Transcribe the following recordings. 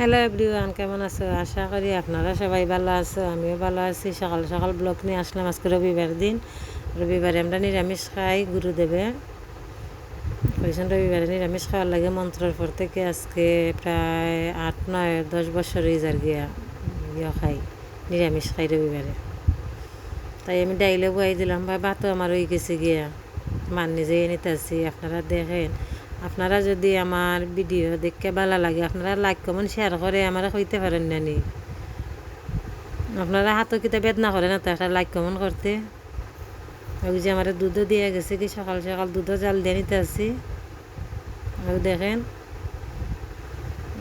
Hello everyone, কেমন আছো? আশা করি আপনারা সবাই ভালো আছো। আমিও ভালো আছি। সকাল সকাল ব্লগ নিয়ে আসলাম। আজকে রবিবার দিন। রবিবারে আমরা নিরামিষ খাই। গুরুদেবে কইছেন রবিবারে নিরামিষ খাওয়ার লাগে মন্ত্রর পর থেকে আজকে প্রায় 8, 9, 10 বছর হয়ে যার গিয়া খাই, নিরামিষ খাই রবিবারে। তাই আমি ডাইলে বয়াই দিলাম, ভাই ভাতও আমার হয়ে গেছে গিয়া, মান নিজেই নিতেছি। আপনারা দেখেন, আপনারা যদি আমার ভিডিও দেখতে ভালো লাগে আপনারা লাইক কমেন্ট শেয়ার করে আমার কইতে পারেন না নি? আপনারা হাতও কিতা বেদনা করে না তো একটা লাইক কমেন্ট করতে? ওই যে আমার দুধও দিয়ে গেছে কি, সকাল সকাল দুধও জাল দিয়ে নিতে আসি। আর দেখেন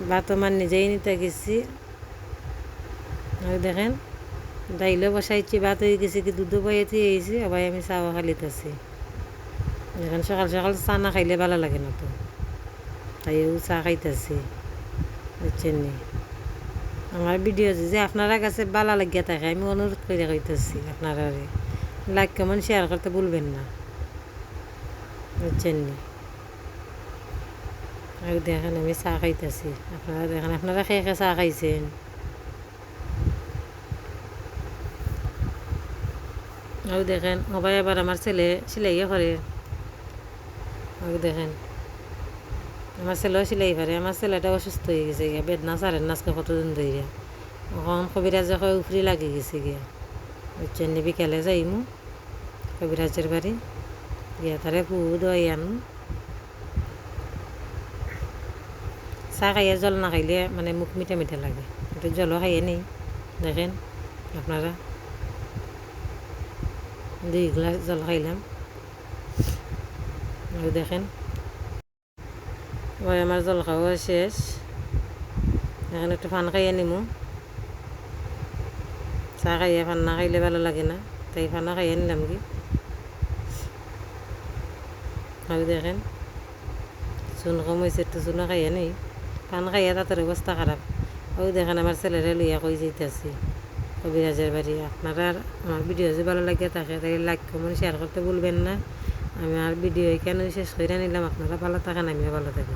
ভাত আমার নিজেই নিতে গেছি। আর দেখেন ডাইলও বসাইছি, ভাত হয়ে গেছে কি, দুধও বইয়েছি এইছি, আবার আমি চাও খালিতেছি। দেখেন সকাল সকাল চা না খাইলে ভালো লাগে না তো, তাই চা খাইতেছি, বুঝছেন নি? আমার ভিডিও যে আপনারা কাছে ভালো লাগিয়া থাকে আমি অনুরোধ করে কইতেছি আপনারা লাইক কমেন্ট শেয়ার করতে ভুলবেন না, বুঝছেন নি? আর দেখেন আমি চা খাইতেছি। আপনারা দেখেন আপনারা খেয়ে খেয়ে চা খাইছেন। আর দেখেন সবাই আবার আমার ছেলে সিলাইয়ে করে। আর দেখেন আমার ছেলেও সিলাই পারে। আমার ছেলেটা অসুস্থ হয়ে গেছে গিয়া, বেদনা সারেন নাচকে কতদিন ধরে। এখন কবিরাজে কয় উফরি লাগি গেছে গিয়া, বুঝছেন নি? বিকালে যাইমু কবিরাজের বাড়ি গিয়া তারে ফু দই আনু। চাহ খাইয়ে জল না খাইলে মানে মুখ মিঠা মিঠা লাগে, একটু জলও খাইয়ে নেই। দেখেন আপনারা 2 গ্লাস জল খাইলাম। আর দেখেন ওই আমার জল খাওয়া শেষ। এখন একটু পান খাইয়ে নিমু। চা খাইয়ে পান না খাইলে ভালো লাগে না, তাই পানও খাইয়ে নিলাম কি। আর দেখেন চুন কম হয়েছে, একটু চুনও খাইয়ে নেই। পান খাইয়ে তাদের অবস্থা খারাপ। ওই দেখেন আমার ছেলেরা লইয়া কই যাইতেছি কবিরাজের বাড়ি। আপনারা আমার ভিডিও যদি ভালো লাগে থাকে তাই লাইক কমেন্ট শেয়ার করতে ভুলবেন না। আমি আর ভিডিও এখানে শেষ করে নিলাম। আপনারা ভালো থাকেন, আমিও ভালো থাকি।